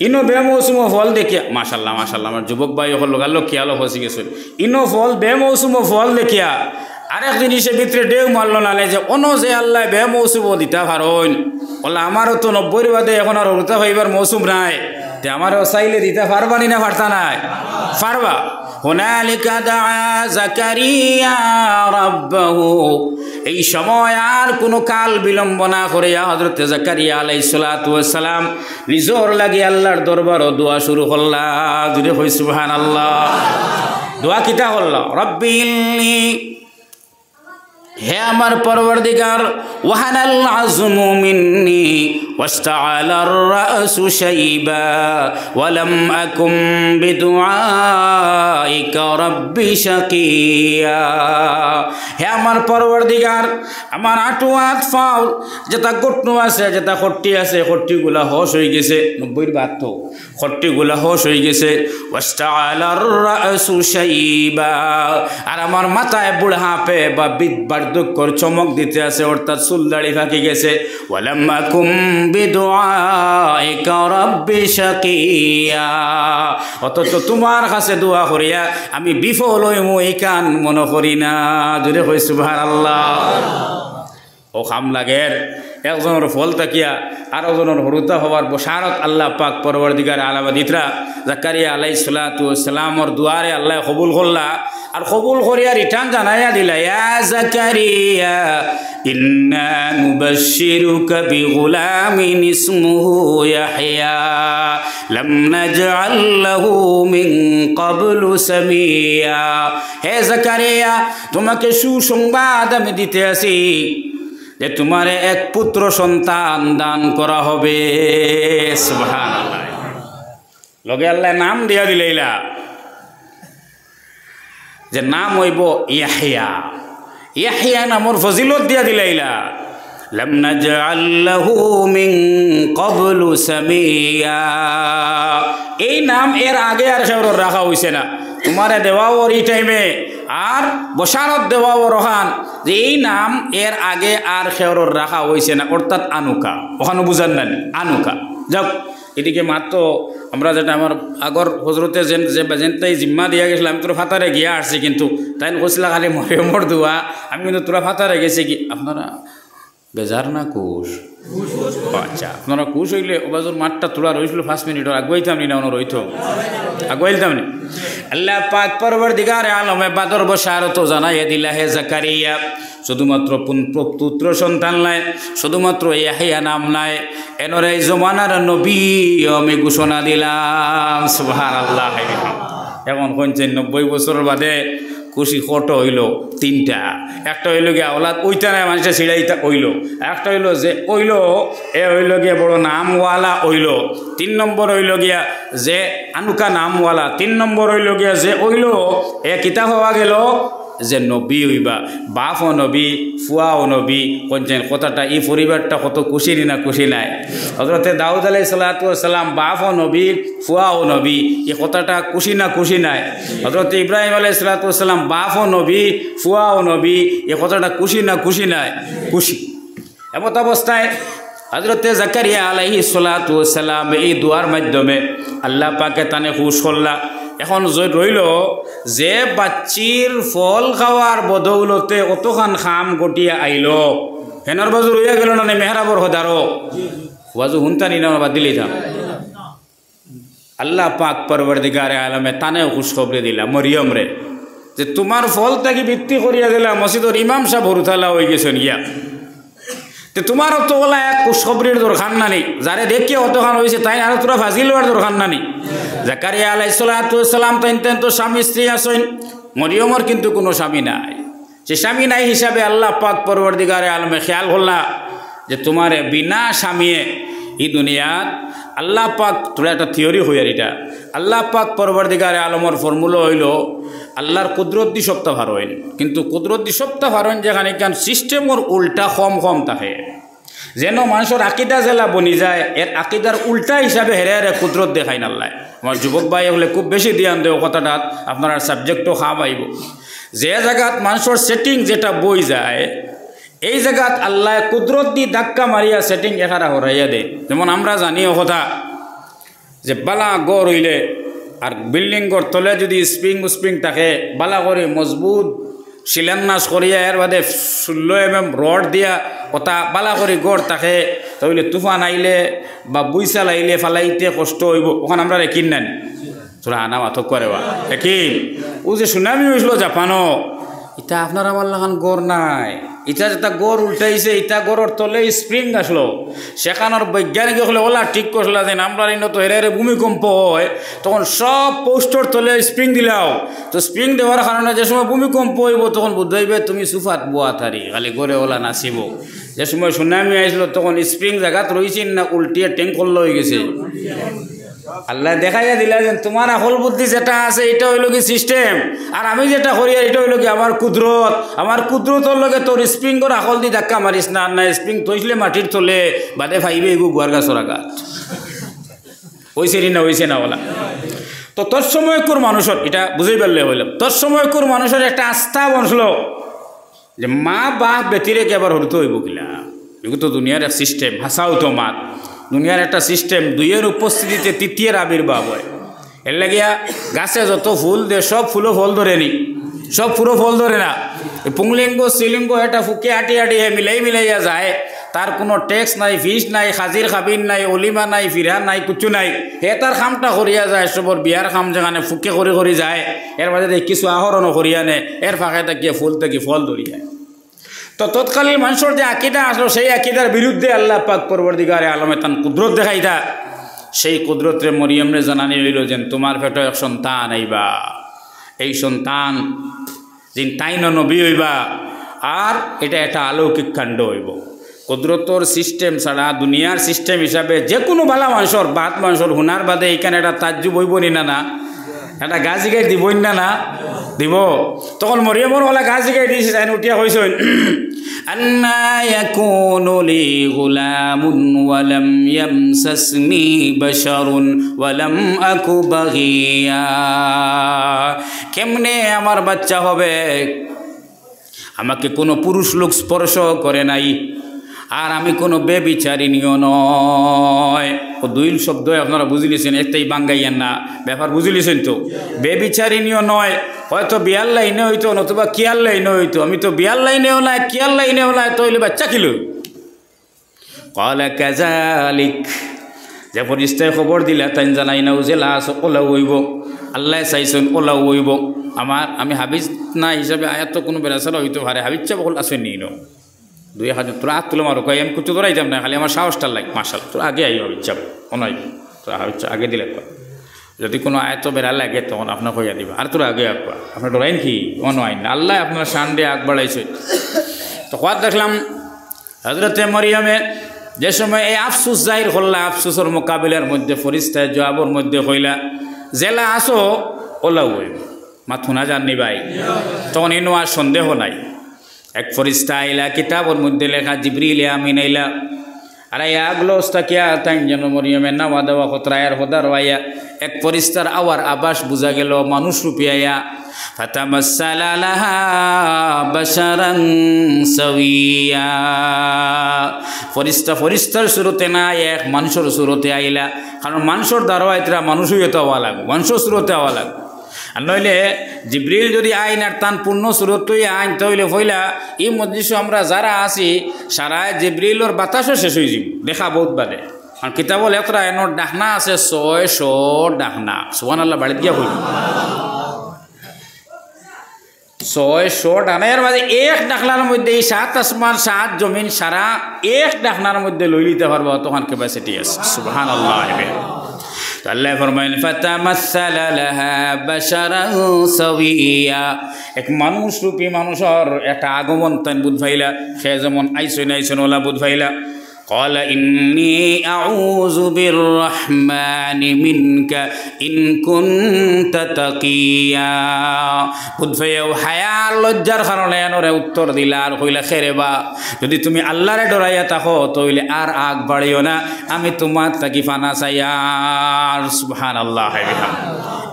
ইনো বেমৌসুম ফল দেখিয়া মাশাল্লাহ মাশাল্লাহ আমার যুবক ভাই হল গাল খেয়ালো ফসি গেছিল ইনো ফল বেমৌসুম ফল দেখিয়া আরেক জিনিসের ভিতরে ডেউ মারল না যে অন্য যে আল্লাহ বে মৌসুম দিতা পারেন বলে আমারও তো 90-এর বাদে এখন আর হরুতা ভাইবার মৌসুম নাই তে আমারও চাইলে দিতে পারবানি না পারতা নাই পারবা হুনালিকা দাআ জাকারিয়া রাব্বাহু এই সময় আর কোনো কাল বিলম্ব না করে হযরত জাকারিয়া আলাইহিস সালাতু ওয়াস সালাম নিজর লাগি আল্লাহর দরবারে দোয়া শুরু করলা জুড়ে কই সুবহানাল্লাহ দোয়া কিতা হল রব্বিল্লি হে আমার পরওয়ারদিগার ওয়াহানাল আযমু মিন্নি ওয়াস্তাআলার রাসু শাইবা ওয়া লাম আকুম বিদুআইকা রাব্বি শাকিয়া হে আমার পরওয়ারদিগার আমার আটুয়াত ফাউল যেটা গটনু আছে যেটা খট্টি আছে খট্টিগুলা হোশ হয়ে গেছে 90-এর বাদ তো খট্টিগুলা হোশ হয়ে গেছে ওয়াস্তাআলার রাসু শাইবা আর আমার মাথায় বুড়হাপে বা বিদ বার্ধক্যর চমক দিতে আছে, অর্থাৎ চুল দাড়ি ফাঁকি গেছে। ওয়ালাম আকুম বিদুআইকা রাব্বি শাকিয়া, অথচ তোমার কাছে দোয়া করিয়া আমি বিফল হইমু এই কান মনে করি না। জোরে কই সুবহানাল্লাহ। ও খাম লাগের একজনের ফল তাকিয়া আরো জনের হরুতা হওয়ার বশারত আল্লাহ পাক পরবর্তীকার আলামা দিতরা। জাকারিয়া আলাইহিস সালাতু ওয়াস সালামর দুয়ারে আল্লাহ কবুল করলা, আর কবুল করিয়া রিটার্ন জানাইয়া দিলা, ইয়া জাকারিয়া ইন্না নুবাশশিরুকা বিগুলামিন ইসমুহু ইয়াহইয়া লাম নাজআল লাহু মিন ক্বাবলু সামিয়া। হে জাকারিয়া, তোমাকে সুসংবাদ আমি দিতে আছি যে তোমারে এক পুত্র সন্তান দান করা হবে। সুবহানাল্লাহ। লগে আল্লাহ নাম দিয়া দিলেইলা যে নাম হইব ইয়াহইয়া। ইয়াহইয়া নামর ফজিলত দিয়া দিলাইলা। লাম নাজআল লাহু মিন ক্বাবলু সামিয়া, এই নাম এর আগে আর কেউ রাখা হইছে না। তোমারে দেওয়াও এই টাইমে আর বশারত দেওয়াও রহান যে এই নাম এর আগে আর কেউ রাখা হইছে না, অর্থাৎ আনুকা। ওখানে বুঝান না আনুকা। যাক, এদিকে মাত্র আমরা যেটা আমার আগর হজরতে যেনটাই জিম্মা দিয়া গেছিলাম, আমি তোরা ফাতারে গিয়া আসছি, কিন্তু তাই কৈছিলা খালি মরিয়মর দোয়া, আমি কিন্তু তোরা ফাতারে গেছি কি আপনারা বেজার না কুশ? আচ্ছা, আপনারা কুশ হইলে ওবাজুর মাঠটা তোলা রইছিল 5 মিনিট, আগুয়াইতাম নি না ওনার রইত আগুয়াইতাম নি। আল্লাহ পাক পরবর্তীকার আলমে বাদর বশারত জানাইয়া দিলা, হে জাকারিয়া শুধুমাত্র পুত্র সন্তান নাই, শুধুমাত্র ইয়াহইয়া নাম নাই, এনর এই জমানার নবী আমি ঘোষণা দিলাম। সুবহানাল্লাহ। এখন কোনছেন 90 বছর বাদে খুশি কত হইল? 3টা। একটা হইল গিয়া ওলাদ ওইটা নাই মানুষের ছিড়াইটা হইল, একটা হইল যে হইল এ হইল গিয়া বড় নামওয়ালা হইল, 3 নম্বর হইল গিয়া যে আনুকা নামওয়ালা, 3 নম্বর হইল গিয়া যে হইল এ কিতাব হওয়া গেল যে নবী হইবা, বাপও নবী ফুয়াও নবী। কোনছেন কথাটা এই পরিবারটা কত খুশি না খুশি নাই? হযরতে দাউদ আলাইহিস সালাতু ওয়াস সালাম বাপও নবী ফুয়াও নবী, এই কথাটা খুশি না খুশি নাই? হযরতে ইব্রাহিম আলাইহিস সালাতু ওয়াস সালাম বাপও নবী ফুয়াও নবী, এই কথাটা খুশি না খুশি নাই? খুশি। এমত অবস্থায় হযরতে জাকারিয়া আলাইহিস সালাতু ওয়াস সালাম এই দুয়ার মাধ্যমে আল্লাহ পাকে তানে খুশ করলা। এখন রইল যে বাচ্চির ফল খাওয়ার বদৌলতে অতখান খাম গটিয়া আইল, হেনার বাজু রইয়া গেল না মেহরাবর হদারো বাজু হুনতানি না বাদ দিলেই থাম। আল্লাহ পাক পরবর্তীকারে আলমে তানে খুশখবরি দিলা মরিয়ম রে যে তোমার ফল তাকে ভিত্তি করিয়া দিলা মসজিদর ইমাম সাহেব হরুতালা হয়ে গেছেন গিয়া, তো তোমারও তো ওলা এক খুশখবরির দরকার নানি, যারে দেখিয়ে অতখান হয়েছে তাই আর তোরা ফাঁসি লওয়ার দরকার নানি। জাকারিয়া আলাইহিস সালাতু ওয়াস সালাম তো স্বামী স্ত্রী আছেন, মরিয়মর কিন্তু কোনো স্বামী নাই। সে স্বামী নাই হিসাবে আল্লাহ পাক পরবর্তীকারে আলমে খেয়াল করলা যে তোমারে বিনা স্বামীয়ে এই দুনিয়াত আল্লাহ পাক, তোরা একটা থিওরি হই আর এটা আল্লাহ পাক পরবর্তীকারে আলমর ফর্মুলা হইল আল্লাহর কুদরত দি সপ্তাহ ভার হইল, কিন্তু কুদরত দি সপ্তাহ ভার হইন যেখানে কান সিস্টেমর উল্টা কম থাকে, যেন মানুষের আকিদা জেলা বনি যায়, এর আকিদার উল্টা হিসাবে হেরে হেরে কুদরত দেখাই নাল্লায়। আমার যুবক ভাই হলে খুব বেশি ধ্যান দেও কথাটাত, আপনার সাবজেক্টও খাম আইব। যে জায়গাত মানুষের সেটিং যেটা বই যায়, এই জায়গাত আল্লাহ কুদরত দি ধাক্কা মারিয়া সেটিং এখারা হরাইয়া দেয়। যেমন আমরা জানিও কথা যে বালা গড় হইলে আর বিল্ডিং গড় তলে যদি স্প্রিং থাকে বালা করে মজবুত শিলান্যাস করিয়া এর বাদে 16 mm রড দিয়া কথা বালা করে গড় থাকে, তাহলে তুফান আইলে বা বুইসাল আইলে ফালাইতে কষ্ট হইব। ওখানে আমরা কিন নেন তোরা আনা মাথক করে বা একই ও যে সুনামি হয়েছিল জাপানও, ইটা আপনার আমার লাগান গড় নাই, ইটা যেটা গড় উল্টাইছে ইটা গড়ের তলে স্প্রিং আসলো, সেখানোর বৈজ্ঞানিক হলে ওলা ঠিক করছিল যে আমরা এই তো হেরে ভূমিকম্প হয় তখন সব পোস্টর তলে স্প্রিং দিলাও, তো স্প্রিং দেওয়ার কারণে যে সময় ভূমিকম্প হইব তখন বুঝাইবে তুমি সুফাত বোয়া থারি খালি গড়ে ওলা নাচিব। যে সময় সুনামি আসলো তখন স্প্রিং জায়গাত রয়েছেন না উল্টিয়ে ট্যাঙ্ক করলো হয়ে গেছে। আল্লাহ দেখাইয়া দিলা যে তোমার আকল বুদ্ধি যেটা আছে এটা হইল কি সিস্টেম, আর আমি যেটা করি এটা হইল কি আমার কুদরতর লগে তোর স্প্রিংর আকল দি ধাক্কা মারিস না, না স্প্রিং তৈসলে মাটির তলে বাদে ফাইবে এগু গুয়ার গাছর আঘাত হইছে না ওলা। তো তোর সময় কোর মানুষের এটা বুঝেই পারলে হইলাম, তোর সময় কোর মানুষের একটা আস্থা বনছিল যে মা বাপ বেতিরে কেবার হরতে হইব কিলা, এগুলো তো দুনিয়ার এক সিস্টেম। হাসাও তো মাত দুনিয়ার একটা সিস্টেম, দুইয়ের উপস্থিতিতে তৃতীয়ের আবির্ভাব হয়। এর লাগিয়া গাছে যত ফুল দে সব ফুলও ফল ধরে নি, সব পুরো ফল ধরে না। পুংলিঙ্গ স্ত্রীলিঙ্গ এটা ফুকে আটি আটি মিলাইয়া যায়, তার কোনো ট্যাক্স নাই, ফিস নাই, খাজির খাবির নাই, অলিমা নাই, ফিরা নাই, কিছু নাই। হে তার খামটা করিয়া যায়, সবর বিয়ার খাম যেখানে ফুকে করে যায়, এর মাঝে কিছু আহরণও করিয়া নে, এর ফাঁকে তাকিয়ে ফুল থেকে ফল ধরিয়া। তো তৎকালীন মানুষের যে আকিদা আসলো, সেই আকিদার বিরুদ্ধে আল্লাহ পাক পরবর্তীকারে আলমে তান কুদরত দেখাইতা। সেই কুদরতরে মরিয়মরে জানানি হইল যে তোমার পেটে এক সন্তান আইবা, এই সন্তান যিনি তাইন নবী হইবা, আর এটা একটা অলৌকিক কাণ্ড হইব। কুদরতর সিস্টেম ছাড়া দুনিয়ার সিস্টেম হিসাবে যে কোনো বালা মানুষের বাদ মানুষের হুনার বাদে এইখানে একটা তাজ্জুব হইব নি না, একটা গাছ গাই দিবই না দিব। তখন মরিয়মর ওলা গাছ গাই দিয়েছে, তাই উঠিয়া হয়েছে আন্না ইয়াকুনু লি গুলামুন ওয়া লাম ইয়ামসাসনি বাশারুন ওয়া লাম আকু বাগিয়া। কেমনে আমার বাচ্চা হবে, আমাকে কোনো পুরুষ লোক স্পর্শ করে নাই, আর আমি কোনো বেবিচারিণীও নয়। ও দুই শব্দ আপনারা বুঝিলেছেন, একটাই বাঙ্গাইয়েন না, ব্যাপার বুঝিলেছেন তো। বেবিচারিণীও নয়, হয়তো বিয়ার লাইনে হইতো, নতুবা কিয়ার লাইনে হইতো। আমি তো বিয়ার লাইনেও নাই, কিয়ার লাইনেও নাই, তো হইলে বাচ্চা কিলো। কলা কাজালিক, যে ফরিস্তায় খবর দিলা তাই জানাই নাও যে লাশ ওলাও হইব, আল্লাহ চাইছেন ওলাও হইব। আমি হাবিজ না হিসাবে আয়াত তো কোনো বেড়াচারা হইতে পারে, হাবিজ চাপ হল আসেন নি নো 2000 তোরা আত তুলো মারো কই, আমি কিছু তোরাই যাব না, খালি আমার সাহসটা লাগ মাসাল তোর আগে আই হাবিজ চাপ অনয়, তোরা হাবিজ আগে দিলে যদি কোনো আয়ত বেড়া লাগে তখন আপনার কইয়া দিবা, আর তোরা আগে আঁকবা। আপনার ডরাইন কি অনয় না, আল্লাহ আপনার শান দিয়ে আগ বাড়াইছে। তো কাজ দেখলাম হজরতে মরিয়মে যে সময় এই আফসুস জাহির করলা, আফসুসের মোকাবিলার মধ্যে ফরিস্তায় জবাবর মধ্যে কইলা জেলা আসো ওলাও হইব, মাথুনা জাননি ভাই। তখন এনো আর সন্দেহ নাই, এক ফরিস্তা আইলা, কিতাবর মধ্যে লেখা জিবরিল আমিন আইলা, আর আগলোস্তা কিয়া তাই যেন মরিয়মের নাওয়া দেওয়া খতরায়ার হদার ওয়াইয়া এক ফরিস্তার আওয়ার আবাস বুঝা গেল মানুষ রূপিয়া। ফাতামাসসালা লাহা বাশারান সাওয়িয়া, ফরিস্তার সুরতে না, এক মানুষের সুরতে আইলা। কারণ মানুষের দ্বারা মানুষই এত হওয়া লাগবে, মানুষের সুরতে হওয়া লাগবে। আর নইলে জিবরিল যদি আইন আর তান পূর্ণ সুরতই আইন, তইলে ফইলা এই মজলিস আমরা যারা আছি সারা জিবরিলর বাতাসও শেষ হয়ে যাব দেখা বহুত বাদে। আর কিতাবল এতটা এনোর ডাকনা আছে 600 ডাকনা, সুবহানাল্লাহ বাড়ি দিয়া হইল 600 ডাকনার মাঝে এক ডাকনার মধ্যে এই 7 আসমান 7 জমিন সারা এক ডাকনার মধ্যে লই লিতে পারবো, তখন ক্যাপাসিটি আছে। সুবহানাল্লাহ। আল্লাহ ফরমাইলেন ফাতামাসসালা লাহা বাশারান সাওয়িয়া, এক মানুষ রূপী মানুষের একটা আগমন তাই বুধ ভাইলা, সে যেমন আইসন ওলা বুধ ভাইলা। قال إني أعوذ بالرحمن منك إن كنت تقيا। বুধ ভাইও হায়ার লজ্জার কারণে এনরে উত্তর দিলা আর কইলা খেরে বা যদি তুমি আল্লাহরে ডরাইয়া থাকো তইলে আর আগ বাড়িও না, আমি তোমার থাকি ফানা চাইয়ার। সুবহানাল্লাহ।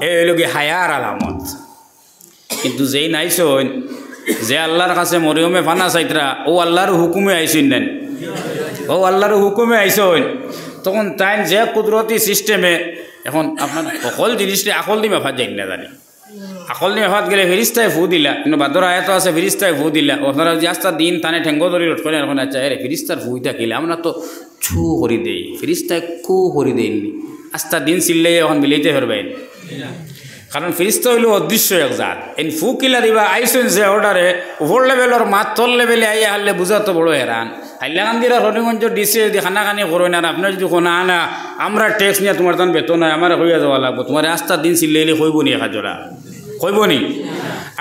এই লোকে হায়ার আলামত। কিন্তু যেই নাইছন যে আল্লাহর কাছে মরিয়মে ফানা চাইতরা, ও আল্লাহর হুকুমে আইসিন নেন, ও আল্লাহর হুকুমে আইসন, তখন তাই যে কুদরতি সিস্টেমে এখন আপনার সকল জিনিসটা আকল দিয়ে মেফাত যাই না জানি। আকল দিয়ে মেফাত গেলে ফেরিস্তায় ফু দিলা, কিন্তু বাদর আয়াত আছে ফেরিস্তায় ফু দিলা, আপনারা যে আস্তা দিন তানে ঠেঙ্গ ধরি রট করে এখন আচ্ছা রে ফেরিস্তার ফুইটা কিলা, আমরা তো ছু করি দেই, ফেরিস্তায় কু করি দেয়নি, আস্তা দিন চিল্লাই এখন মিলাইতে পারবেন। কারণ ফেরিস্তা হইল অদৃশ্য এক জাত। এন ফু কিলা দিবা আইসন যে অর্ডারে ওপর লেভেলর মাত তল লেভেলে আইয়া হারলে বুঝা তো বড় হেরান। হাইলাকান্দিরা রনিগঞ্জ ডিসি যদি খানাখানি করবেন আর আপনার যদি কোনো আনা আমরা ট্যাক্স নিয়ে তোমার তান বেতন হয় আমার হইয়া যাওয়া লাগবো, তোমার রাস্তার দিন চিল্লাইলে কইব নি একাজোরা, কইব নি।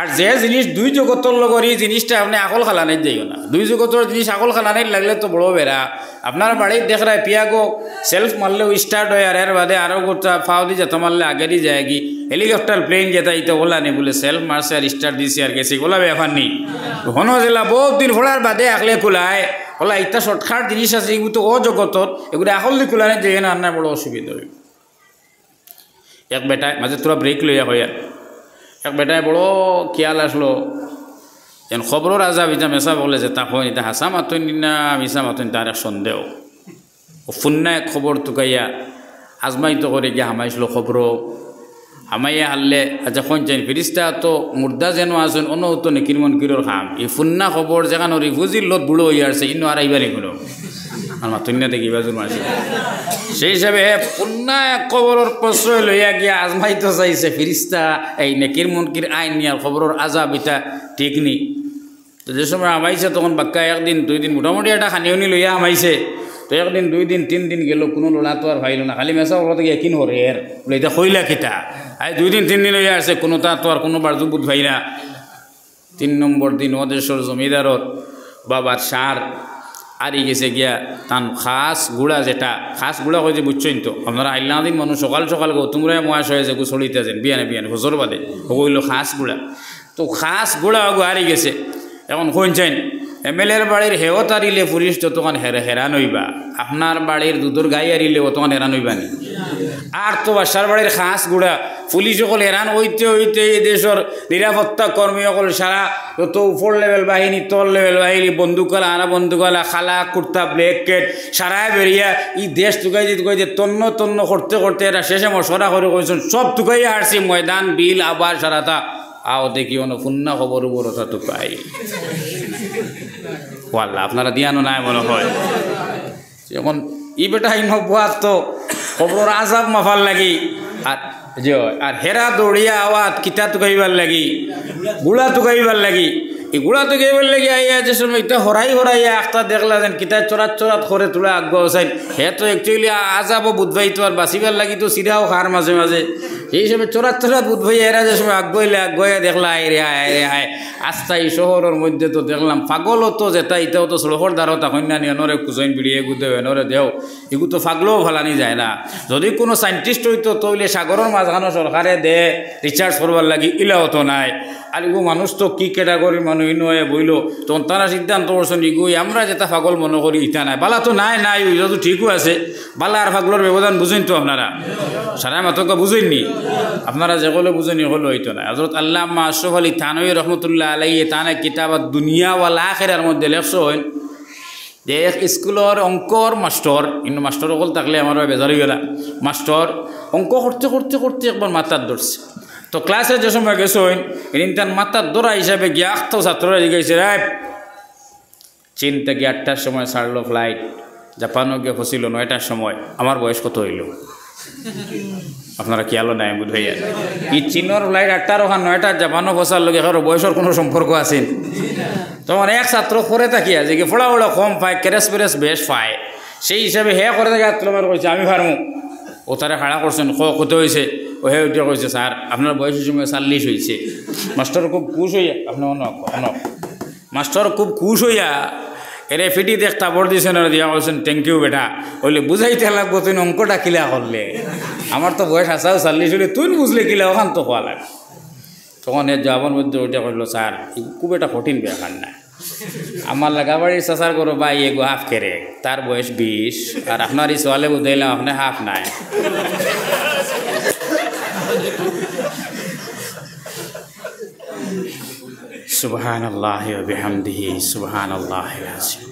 আর যে জিনিস দুই জগতর লগর এই জিনিসটা আপনি আকল খালানের যাইও না, দুই জগতর জিনিস আকল খালানের লাগলে তো বড় বেড়া। আপনার বাড়ির দেখ রায় পিয়াগো সেলফ মারলেও স্টার্ট হয়, আর এর বাদে আরও গোটা ফাও দিয়ে যেত মারলে আগেরই যায় কি, হেলিকপ্টার প্লেন যেটা ইতো ওলা নেই বলে সেলফ মারছে আর স্টার্ট দিছে আর গেছে, ওলা ব্যাপার নেই। ঘন জেলা বহুত দিন ফোড়ার বাদে আকলে খোলায় ওলা ইটা শর্টকাট জিনিস আছে, এগুলো তো অজগতর, এগুলো আকল দিয়ে খোলানে যে না আন্নার বড় অসুবিধা হইব। এক বেটায় মাঝে তোরা ব্রেক লইয়া হইয়া এক বেটায় বড় খেয়াল আসলো এন খবরের আজাব ইটা মেসা বলে যে তখন এটা হাসা মাতন না মিশা মাতন তার এক সন্দেহ ও ফুন্না এক খবর তুকাইয়া আজমাইতো করে গিয়া হামাইছিল খবর হামাইয়া হারলে যখন চাই ফিরিস্তা তো মুর্দা যেন আসেন অনৌত নেকির মনকিরর খাম এই ফুন্না খবর যেখানে রিফুজির লত বুড়ো হয়ে আসছে ইনো আর আইবারে কোনো আর মাতুন্যা দেখি বাজুর মাসে সেই হিসাবে ফুন্না এক খবরের প্রশ্রয় লইয়া গিয়া আজমাইতো চাইছে ফিরিস্তা এই নেকির মনকির আইন নিয়ার খবরের আজাব এটা ঠিক নি তো যে সময় আমাইছে তখন বাক্কা একদিন দুই দিন মোটামুটি একটা খানিউনি লইয়া আমাইছে তো একদিন দুই দিন তিন দিন গেল কোনো লোলা তো আর ভাইল না খালি মেসা ওগুলো থেকে কিন হরে এর বলে এটা কইলা কিতা আই দুই দিন তিন দিন লইয়া আসছে কোনো তা তো আর কোনো বারজু বুধ ভাই না 3 নম্বর দিন ওদেশ্বর জমিদারর বাবার সার আরি গেছে গিয়া তান খাস গুড়া যেটা খাস গুড়া হয়েছে বুঝছেন তো আপনারা আইলা দিন মানুষ সকাল সকাল গো তোমরা মহাশ হয়েছে গো চলিতেছেন বিয়ানে বিয়ানে বছর বাদে হইল খাস গুড়া তো খাস গুড়া গো হারি গেছে এখন শুনছেন এমএলএর বাড়ির হেও তারিলে পুলিশ যতক্ষণ হেরান হইবা আপনার বাড়ির দুধর গাই হারিলে অতক্ষণ হেরান হইবা নি আর তো বাসার বাড়ির খাস গুড়া পুলিশ সকল হেরান হইতে হইতে এই দেশের নিরাপত্তা কর্মী সকল সারা যত উপর লেভেল বাহিনী তল লেভেল বাহিনী বন্দুকালা আনা বন্দুকালা খালা কুর্তা ব্ল্যাকেট সারায় বেরিয়া এই দেশ তুকাইতে তন্ন তন্ন করতে করতে এরা শেষে মশরা করে কইছেন সব তুকাই হারছি ময়দান বিল আবার সারাটা আও দেখি অনুপূর্ণা খবর উপরতা তুকাই ওয়াল্লা আপনারা দিয়ানো নাই মনে হয় এখন ই বেটা ইনবাদ তো খবর আজাব মাফার লাগি আর যে আর হেরা দৌড়িয়া আওয়াজ কিতা তুকাইবার লাগি গুড়া তুকাইবার লাগি এই গুড়া তুকাইবার লাগি আইয়া যে সময় এটা হরাইয়া একটা দেখলা যেন কিতা চরাত করে তোলা আগ্রহ হসাইন হে তো অ্যাকচুয়ালি আজাবও বুধবাই তো আর বাঁচিবার লাগি তো সিরাও খার মাঝে মাঝে এই সময় চরাত বুধবাই এরা যে সময় আগ্রহে দেখলা আয় আস্তা এই শহরের মধ্যে তো দেখলাম পাগলও তো যেটা এটাও তো শ্লোকর দ্বারাও তখন না নিয়নরে কুজইন বিড়িয়ে এগুতে এনরে দেও এগু তো ফাগলেও ভালানি যায় না যদি কোনো সাইন্টিস্ট হইতো তইলে সাগরের মাঝখানো সরকারে দে রিচার্জ করবার লাগি ইলাও তো নাই আর এগু মানুষ তো কি ক্যাটাগরির মানুষ ইনুয়ে বইল তখন তারা সিদ্ধান্ত করছেন এগুই আমরা যেটা পাগল মনে করি ইটা নাই বালা তো নাই ওইটা তো ঠিকও আছে বালা আর পাগলের ব্যবধান বুঝেন তো আপনারা সারা মাতকে বুঝেননি আপনারা যেগুলো বুঝেনি হলো হইতো না হযরত আল্লামা আশরাফ আলী থানভী রহমতুল্লাহ আলাইহি তানে কিতাবত দুনিয়া ওয়াল আখিরার মধ্যে লেখছেন যে এক স্কুলের অঙ্কর মাস্টার কিন্তু মাস্টার সকল থাকলে আমার বেজার হয়ে গেল মাস্টার অঙ্ক করতে একবার মাথার ধরছে তো ক্লাসে যে সময় গেছেন এদিন তার মাথার ধরা হিসাবে গিয়ে আখতো ছাত্ররা জিজ্ঞাসা রায় চীন থেকে 8টার সময় ছাড়লো ফ্লাইট জাপানও গিয়ে ফসিল 9টার সময় আমার বয়স কত হইল আপনারা কি আলো নাই বুধ ভাইয়া এই চীনের ফ্লাইট 8টার ওখান 9টার জাপানও ফসার লোক এখানে বয়সের কোনো সম্পর্ক আছে তোমার এক ছাত্র করে থাকিয়া যে ফোড়া কম পায় ক্যারেস পেরেস বেশ পায় সেই হিসাবে হে করে থাকে তোমার কইছে আমি ফার্মু ও তারা খাড়া করছেন কত হয়েছে ও হে উঠে কইছে স্যার আপনার বয়সের সময় 40 হয়েছে মাস্টার খুব খুশ হইয়া আপনি অনক মাস্টার খুব খুশ হইয়া এরে ফিটি দেখ তাবর দিয়েছেন আর দিয়া বলছেন থ্যাংক ইউ বেটা বললে বুঝাইতে লাগবো তুই অঙ্কটা কিলা করলে আমার তো বয়স আসাও 40 হলে তুই বুঝলে কিলা ওখান তো হওয়া লাগে তখন এর জবাবের মধ্যে ওইটা করলো স্যার খুব একটা কঠিন ব্যাপার না আমার লাগাবাড়ির চাচার করো ভাই এগো হাফ কেরে তার বয়স 20 আর আপনার এই সোয়ালে বুঝাইলাম আপনি হাফ নাই সুবহানাল্লাহ ওয়া বিহামদিহি সুবহানাল্লাহিল আযীম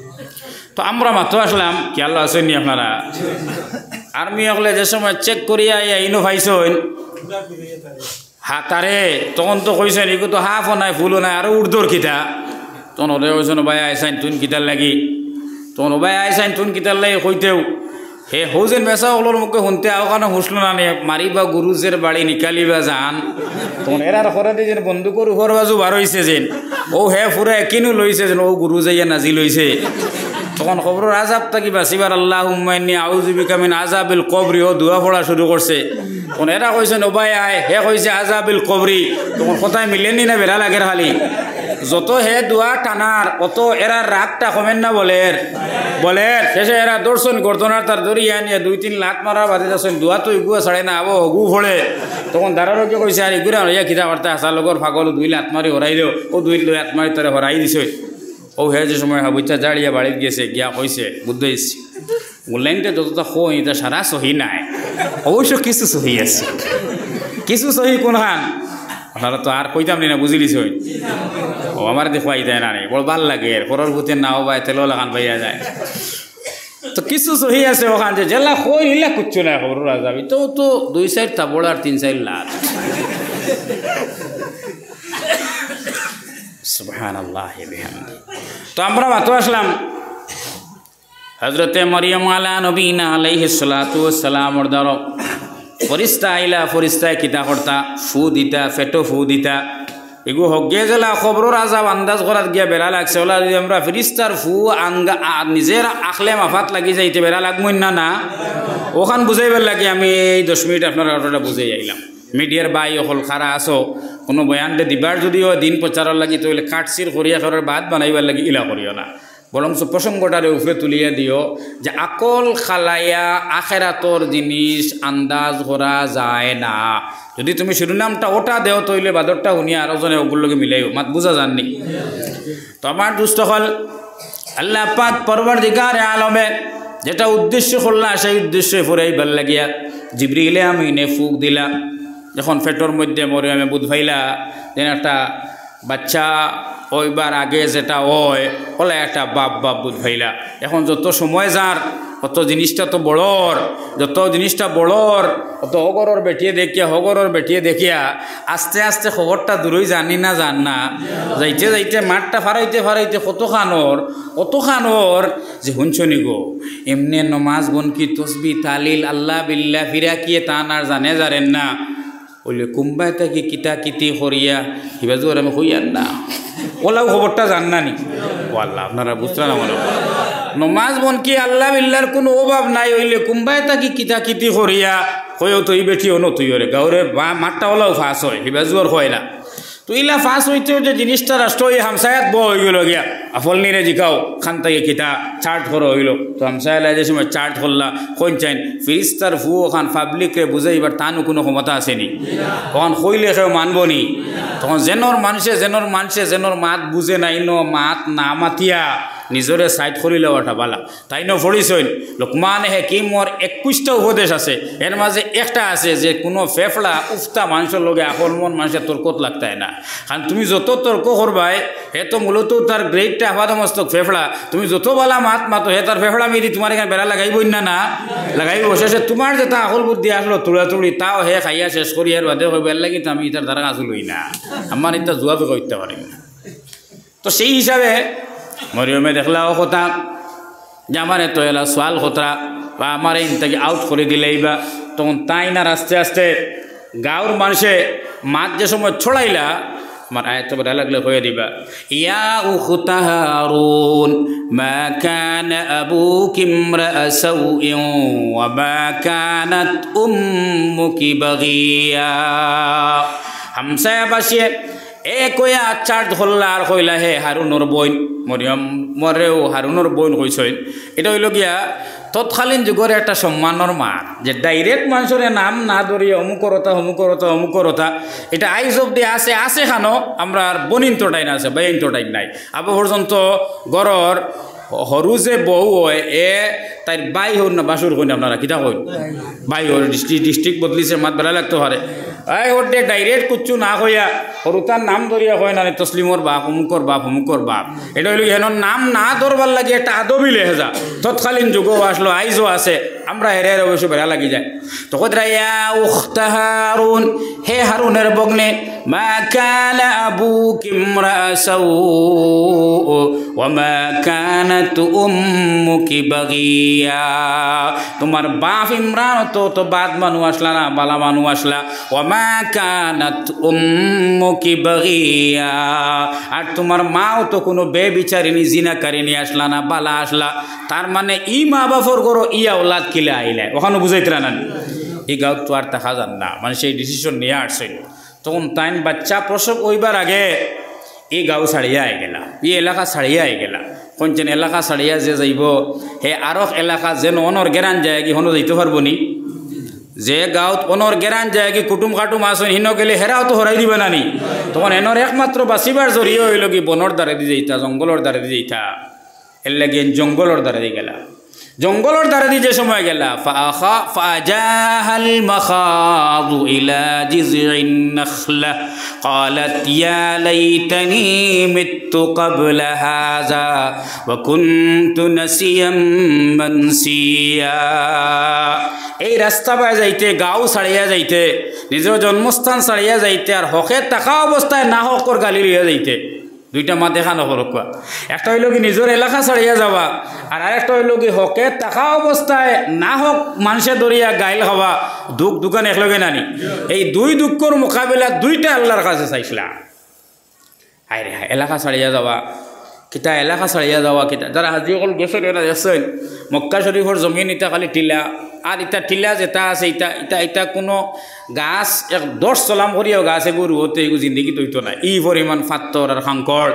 তো আমরা মাত্র আসলাম কি আল্লাহ আসেননি আপনারা আর্মি হলে যে সময় চেক করিয়া ইনো ভাইছেন হাতারে তখন তো কইছেন এগুলো তো হাফও নাই ফুলও নাই আরও উর্দুর কিতা তখন ওদের কইছেন ভাই আইসাইন তুন কিতার লাগি তখন ভাই আইসাইন তুন কিতার লাগি কইতেও হে হৌজেন বেসা ওগুলোর মুখে শুনতে ওখানে হুসলো না মারিবা গুরুজের বাড়ি নিকালিবা যান তখন এরার ঘরে দিয়ে যেন বন্দুকর উপর বাজু বার হয়েছে যেন ও হে ফুরা কিনু লইছে যেন ও গুরু যাইয়া নাজি লইছে তখন খবরের আজাব থাকি বাঁচিবার আল্লাহুম্মা ইন্নী আউযু বিকা মিন আযাবিল কবরি ও দোয়া পড়া শুরু করছে তখন এরা কইছেন ও ভাই আয় হে কইছে আযাবিল কবরি তখন কথায় মিলেনি না বেড়া লাগের খালি যত হে দোয়া টানার অত এরা রাগটা কমেন না বলে শেষে এরা দর্শন গর্দনার তার দরিয়া নিয়ে 2-3 লাখ মারা বাদে যাচ্ছেন দোয়া তো ইগুয়া ছাড়ে না আবো হগু ফোড়ে তখন দাঁড়ারকে কইছে আর ইগুরা হইয়া খিদা বার্তা আসা লগর ফাগল 2 লাখ মারি হরাই দেও ও 2 লাখ মারি তারে হরাই দিছে ও হে যে সময় হাবুচা জাড়িয়া বাড়িত গেছে গিয়া কইছে বুদ্ধ ইসছি বললেনটা যতটা কই এটা সারা সহি নাই অবশ্য কিছু সহি আছে কিছু সহি কোনখান আপনারা তো আর কইতাম না বুঝিলিছ ও আমার দেখুয়াই দেয় না বড় ভাল লাগে পরের ভূতে নাও বাই তেলও লাগান পাইয়া যায় তো কিছু সহি আছে ওখান যে জেলা কই ইলা কুচ্ছু না খবর যাবি তো তো 2 সাইড তাবড় আর 3 সাইড লাল সুবহানাল্লাহ বিহামদি তো আমরা মাত্র আসলাম হযরতে মরিয়ম আলা নবীনা আলাইহিস সালাতু ওয়াস সালাম ওর দ্বারা ফরিস্তা আইলা ফরিস্তায় কিতা করতা ফু দিতা ফেটো ফু দিতা এগু হগে গেলা খবরের আজাব আন্দাজ করাত গিয়া বেড়া লাগছে ওলা যদি আমরা ফিরিস্তার ফু আঙ্গা নিজের আখলে মাফাত লাগি যাইতে বেড়া লাগমই না না ওখান বুঝাইবার লাগে আমি এই 10 মিনিট আপনার অটোটা বুঝাই আইলাম মিডিয়ার বাই অকল খারা আসো কোনো বয়ানটা দিবার যদিও দিন প্রচারের লাগি তাহলে কাটছির করিয়া করার বাদ বানাইবার লাগি ইলা করিও না বরং প্রসঙ্গটারে উপরে তুলিয়া দিও যে আকল খালাইয়া আখেরাতর জিনিস আন্দাজ করা যায় না যদি তুমি শিরোনামটা ওটা দেও তইলে বাদরটা শুনিয়া আরো জনে ওগুলোকে মিলাইও মাত বুঝা জাননি তো আমার দুষ্ট হল আল্লাহ পাক পরবর্তীকারে আলমে যেটা উদ্দেশ্য করলা সেই উদ্দেশ্যে ফুরাইবার লাগিয়া জিবরিলে আমিনে ফুক দিলা যখন ফেটোর মধ্যে মরে আমি বুধ ভাইলা যেন একটা বাচ্চা ওইবার আগে যেটা হয় বলে একটা বাপ বাপ বুধ ভাইলা এখন যত সময় যার অত জিনিসটা তো বড়র যত জিনিসটা বড়র অত হগরর বেটিয়ে দেখিয়া আস্তে আস্তে খবরটা দূরই জানি না জান না যাইতে যাইতে মাঠটা ফারাইতে কতখানোর যে হুঞ্চনি গো এমনি নমাজ বনকি তসবি তালিল আল্লাহ বিল্লাহ ফিরা কিয়ে তা আর জানে জানেন না বললে কুম্বাই তাকে কিতা কিতি করিয়া হিবাজু আমি হইয়ার না ওলাও খবরটা জান না নি ও আল্লাহ আপনারা বুঝতে না মনে নমাজ বন কি আল্লাহ বিল্লার কোনো অভাব নাই হইলে কুম্বাই তাকে কিতা কিতি করিয়া হয়েও তুই বেঠিও ন তুই ওরে গাউরে মাঠটা ওলাও ফাঁস হয় হিবাজুর হয় না তো ইলা ফাঁস হইতেও যে জিনিসটা রাষ্ট্র এই হামসায়াত হয়ে গেল গিয়া আফল নিরে জিকাও খান থেকে কিতা চার্ট করা হইল তো হামসায়ালা যে সময় চার্ট করলা কোন চাইন ফিরিস্তার ফু ওখান পাবলিকরে বুঝাইবার তানও কোনো ক্ষমতা আসেনি তখন কইলে কেউ মানব নি তখন যেনর মানুষে মাত বুঝে নাই ন মাত না মাতিয়া নিজরে সাইড করি লওয়াটা বালা তাই ন পড়িছইন লোকমান হাকিমর 21টা উপদেশ আছে এর মাঝে একটা আছে যে কোনো ফেফড়া উফতা মানুষের লগে আপন মন মানুষের তর্কত লাগতায় না কারণ তুমি যত তর্ক করবাই হে তো মূলত তার গ্রেটটা আপাদমস্তক ফেফড়া তুমি যত বালা মাতো হে তার ফেফড়া মিলি তোমার এখানে বেড়া লাগাইবই না লাগাইব শেষে তোমার যে তা আকল বুদ্ধি আসলো তুড়াতুড়ি তাও হে খাইয়া শেষ করি আর বাদে হয়ে বেল লাগি আমি ইতার দ্বারা আসলই না আমার এটা জুয়াবে করতে পারি তো সেই হিসাবে মরিয়মে দেখলাও কথা যে আমার এত এলা সোয়াল খতরা বা আমার এই থেকে আউট করে দিলেই বা তখন তাই না আস্তে আস্তে গাঁর মানুষে মাছ যে সময় ছড়াইলা আমার আয়ত্ত বেড়া লাগলে হয়ে দিবা ইয়া উখতা হারুন মা কানা আবুকি ইমরাআ সাউইন ওয়া মা কানাত উম্মুকি বাগিয়া হামসায়া বাসিয়ে কয়া চার্জ হল্লা আর কইলা হে হারুনর বইন মরিয়ম মরেও হারুনর বইন কইসইন এটা হইল গিয়া তৎকালীন যুগের একটা সম্মানর মান যে ডাইরেক্ট মানুষের নাম না ধরিয়ে অমুকরতা এটা আইজ অব্দি আছে খানো আমরা আর বনিন তোটাই না আছে বাইন তোটাই নাই আবার পর্যন্ত গড়র হরু যে বউ হয় এ তাই বাই হন না বাসুর কইন আপনারা কিতা কইন বাই হর ডিস্ট্রিক্ট বদলিছে মাত বেলা লাগতে পারে এই ওটে ডাইরেক্ট কুচ্ছু না কইয়া হরুতার নাম ধরিয়া হয় না তসলিমর বাপ অমুকর বাপ এটা হইল হেন নাম না ধরবার লাগে একটা আদবি লেহেজা তৎকালীন যুগও আসলো আইজও আছে আমরা হেরে অবশ্য বেড়া লাগি যায় তো কতরা ইয়া উখতা হারুন হে হারুনের বগ্নে মা কানা আবুকি ইমরাআ সাউ ওয়া মা কানাত উম্মুকি বাগিয়া তোমার বাপ ইমরান তো বাদ মানু আসলা না বালা মানু আসলা ওয়া মা কানাত উম্মুকি বাগিয়া আর তোমার মাও তো কোনো বেবিচারিনী জিনাকারিনী আসলা না বালা আসলা তার মানে ই মা বাপর গরো ইয়া ওলাদ কিলে আইলে ওখানে বুঝাইতরা না এই গাঁও তো আর দেখা যান না মানে সেই ডিসিশন নিয়ে আসছে তখন তাই বাচ্চা প্রসব ওইবার আগে এই গাঁও ছাড়িয়া আই গেলা এই এলাকা ছাড়িয়া আই গেলা কোনছেন এলাকা ছাড়িয়া যে যাইব হে আরক এলাকা যেন অনর গেরান যায় কি হনো যাইতে পারবো নি যে গাঁত অনর গেরান যায় কি কুটুম কাটুম আসেন হিন গেলে হেরাও তো হরাই দিবে না নি তখন এনর একমাত্র বাঁচিবার জড়িয়ে হইল কি বনর দ্বারে দি যাইতা জঙ্গলর দ্বারে দি যাইতা এর লাগে জঙ্গলর দ্বারে দি গেলা জঙ্গলের দ্বারা দিয়ে যে সময় গেলা ফাজাহাল মাখাদু ইলা জিযইন নাখলা ক্বালাত ইয়া লাইতানি মিততু ক্বাবলা হাযা ওয়া কুনতু নাসিয়াম মানসিয়া। এই রাস্তা পায় যাইতে, গাঁও ছাড়িয়া যাইতে, নিজের জন্মস্থান ছাড়িয়া যাইতে, আর হকের টাকা অবস্থায় না হকর গালি লইয়া যাইতে, দুইটা মা দেখা নকরকা। একটা হইল কি নিজের এলাকা ছাড়িয়া যাওয়া, আর আরেকটা হইল কি হকের টাকা অবস্থায় না হক মানুষে ধরিয়া গাইল খাওয়া, দুঃখ দোকান একলগে নানি। এই দুই দুঃখর মোকাবিলা দুইটা আল্লাহর কাছে চাইছিলাম। হায় রে হায়, এলাকা ছাড়িয়া যাওয়া কিতা, এলাকা ছাড়িয়া যাওয়া কিতা। যারা হাজি অকল গেছেন এরা দেখছেন মক্কা শরীফর জমিন ইটা খালি টিলা, আর ইটা টিলা যেটা আছে ইটা ইটা ইটা কোনো গাছ এক 10 চলাম করিয়াও গাছ এগুলো রুহতে এগুলো জিন্দগি তৈতো না, ই পরিমাণ ফাত্তর আর খাঙ্কর।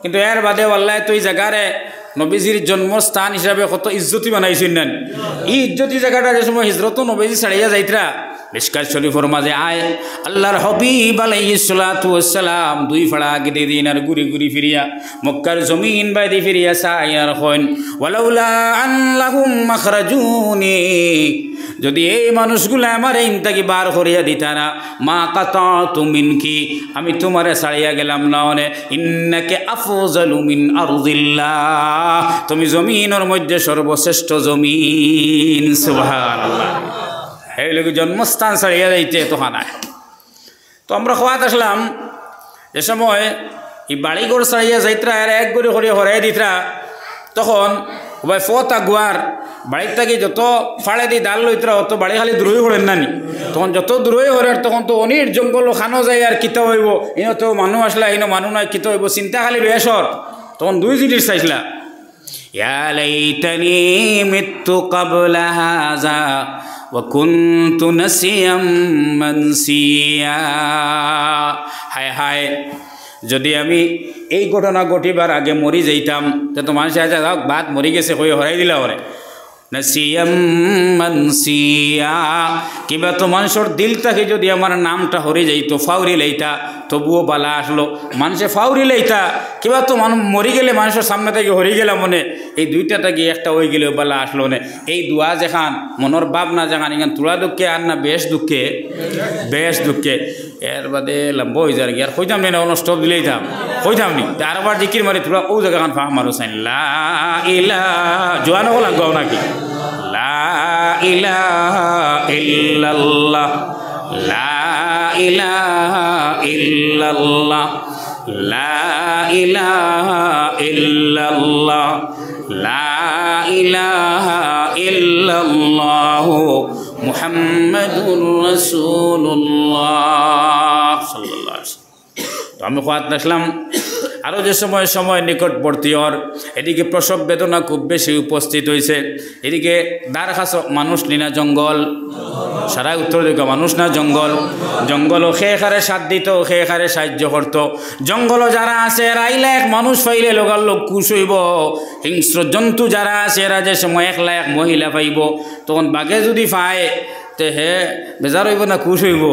কিন্তু এর বাদে আল্লাহ তো এই জায়গারে নবীজির জন্মস্থান হিসাবে কত ইজ্জতি বানাইছেন না। এই ইজ্জতি জায়গাটা যে সময় হিজরত নবীজি ছাড়িয়া যাইতরা মিশকাত শরীফর মাঝে আয় আল্লাহর হাবিব আলাইহিস সালাতু ওয়াস সালাম দুই ফাড়া গিয়ে দিন আর ঘুরি ঘুরি ফিরিয়া মক্কার জমিন বাইরে ফিরিয়া সাইয়ার হন ওয়ালাউলা আল্লাহুম মাখরাজুনি, যদি এই মানুষগুলো আমার ইনতাকি বার করিয়া দিতা না, মা কাতাতু মিনকি, আমি তোমারে ছাড়িয়া গেলাম না। অনে ইন্নাকে আফজালু মিন আরদিল্লাহ, তুমি জমিনের মধ্যে সর্বশ্রেষ্ঠ জমিন। সুবহানাল্লাহ। এই লোক জন্মস্থান ছাড়িয়া যাইতে তখন নাই। তো আমরা খোয়াত আসলাম যে সময় এই বাড়িঘর ছাড়িয়া যাইতরা আর এক করে করিয়া হরাই দিতরা, তখন ভাই ফত আগুয়ার বাড়ির থাকি যত ফাড়ে দিয়ে ডাল লইতরা অত বাড়ি খালি দূরই হরেন নানি। তখন যত দূরই হরেন তখন তো অনির জঙ্গল খানো যায় আর কিতা হইব, ইনো তো মানুষ আসলা, ইনো মানুষ নাই, কিতা হইব, চিন্তা খালি বেসর। তখন দুই জিনিস চাইছিলা, ইয়া লাইতানি মিততু ক্বাবলা হাযা ওয়া কুনতু নাসিয়াম মানসিয়া। হায় হায়, যদি আমি এই ঘটনা ঘটিবার আগে মরি যাইতাম তো মানুষ আচ্ছা যাক বাদ মরি গেছে কই হরাই দিলা ওরে। নাসিয়াম মানসিয়া, কিবা তো মানুষের দিল থেকে যদি আমার নামটা হরে যাইতো, ফাউরি লাইতা তবুও বালা আসলো। মানুষে ফাউরি লাইতা কিবা তো মানুষ মরি গেলে মানুষের সামনে থেকে হরে গেলাম মনে, এই দুইটা থেকে একটা হয়ে গেলে বালা আসলো নে। এই দোয়া যেখান মনের ভাবনা যেখান এখান তুলা দুঃখে আর না বেশ দুঃখে, বেশ দুঃখে। এর বাদে লম্ব হয়ে যার গিয়ে আর কইতাম না, অন্য স্টপ দিলেই থাম কইতাম নি। আরবার জিকির মারি তোরা ও জায়গা খান ফাহ মারো সাইন লা ইলাহা, জোয়ান হল গাও নাকি, লা ইলাহা ইল্লাল্লাহ, লা ইলাহা ইল্লাল্লাহ, লা ইলাহা ইল্লাল্লাহ, লা ইলাহা ইল্লাল্লাহ মুহাম্মাদুর রাসূলুল্লাহ সাল্লাল্লাহু আলাইহি ওয়াসাল্লাম। তো আমি খোয়াত আসলাম আরও যে সময় নিকটবর্তী ওর, এদিকে প্রসব বেদনা খুব বেশি উপস্থিত হয়েছে, এদিকে দার খাস মানুষ নিনা জঙ্গল, সারা উত্তর দিকে মানুষ না জঙ্গল, জঙ্গলও খেয়ে খারে সাথ দিত, খেয়ে খারে সাহায্য করত। জঙ্গলও যারা আছে এরা আইলে এক মানুষ পাইলে লোকাল লোক খুশ হইব, হিংস্র জন্তু যারা আছে এরা যে সময় একলা এক মহিলা পাইব, তখন বাঘে যদি পায় তে হে বেজার হইব না খুশ হইব,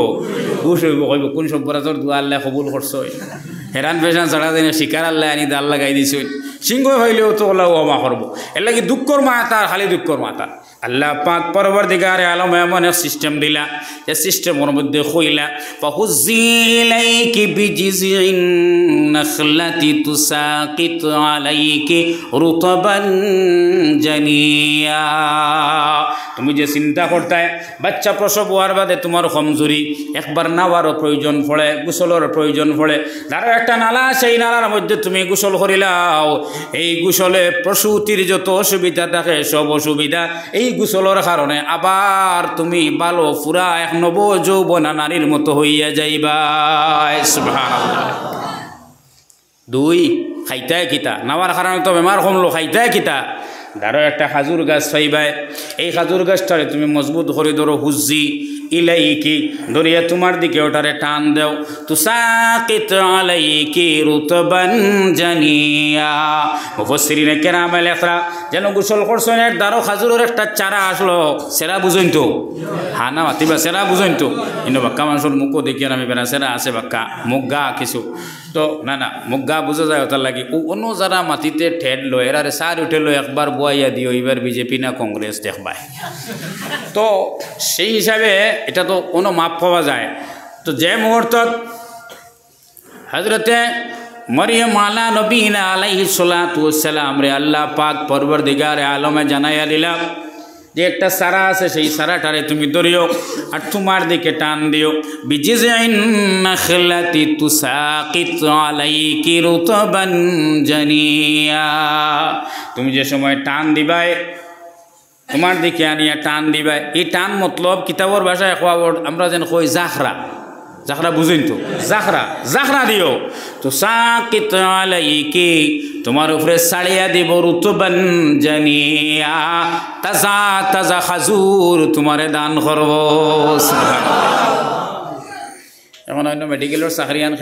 খুশ হইব, কইব কোন সভ্যরাজর দোয়া আল্লাহ কবুল করছো, হেরান পেশান ছাড়া দিনে শিকার আল্লাহ আনি দাল লাগাই দিছই, সিংহ হইলেও তো ওলা ওমা করবো। এর লাগে দুঃখর মাতা, খালি দুঃখর মাতা। আল্লাহ পাক পরবর্তীকারে আলম এমন এক সিস্টেম দিলা, যে সিস্টেমের মধ্যে কইলা ফাহুজ্জি ইলাইকি বিজিজিন নাখলাতি তুসাকিত আলাইকি রুতবান জানিয়া। তুমি যে চিন্তা করতে বাচ্চা প্রসব হওয়ার বাদে তোমার কমজোরি, একবার নাওয়ারও প্রয়োজন পড়ে, গোসলের প্রয়োজন পড়ে, তারও একটা নালা, সেই নালার মধ্যে তুমি গোসল করিলাও, এই গোসলে প্রসূতির যত অসুবিধা থাকে সব অসুবিধা এই গোসলের কারণে আবার তুমি ভালো পুরা এক নব যৌবনা নারীর মতো হইয়া যাইবা। সুবহানাল্লাহ। দুই, খাইতায় কিতা, নাওয়ার কারণে তো বেমার কমলো, খাইতায় কিতা, ধরো একটা খাজুর গাছ পাইবাই, এই খাজুর গাছটারে তুমি মজবুত করে ধরো, হুজ্জি ইলাইকি ধরিয়া তোমার দিকে ওটারে টান দেও, তুসাকিত আলাইকি রুতবান জানিয়া। মুফাসসিরিনে কেরামে লেখরা যেন গোসল করছেন এর দ্বারো খাজুরের একটা চারা আসলো, সেরা বুঝইন তো, হ্যাঁ না মাতিবা সেরা বুঝইন তো, কিন্তু বাক্কা মানুষের মুখও দেখিয়া আমি বেড়া সেরা আছে বাক্কা মুখ গা কিছু তো না না মুখ গা বুঝা যায় ওটার লাগে। অন্য যারা মাটিতে ঠেড লয় এরারে সার উঠে লয় একবার বুয়া দাওয়াইয়া দিও এবার বিজেপি না কংগ্রেস দেখবাই। তো সেই হিসাবে এটা তো কোনো মাপ পাওয়া যায়। তো যে মুহূর্তত হজরতে মরিয়ম আলা নবীনা আলাইহিস সালাতু ওয়াস সালাম রে আল্লাহ পাক পরবর্তীগারে আলমে জানাইয়া দিলাম যে একটা সারা আছে, সেই সারাটারে তুমি ধরিও আর তোমার দিকে টান দিও। বিজিজিন নাখলাতি তুসাকিত আলাইকি রুতবান জানিয়া, তুমি যে সময় টান দিবাই তোমার দিকে আনিয়া টান দিবাই। এই টান মতলব কিতাবর ভাষায় আমরা যেন কই জাখরা, জাখরা বুঝেন তো, জাখরা জাখরা দিও। তো সাকিত আলাইকি তোমার উপরে সাড়িয়া দিব রুতবান জানিয়া, তাজা তাজা খাজুর তোমারে দান করব। এখন অন্য মেডিকেলের চাকরিয়ান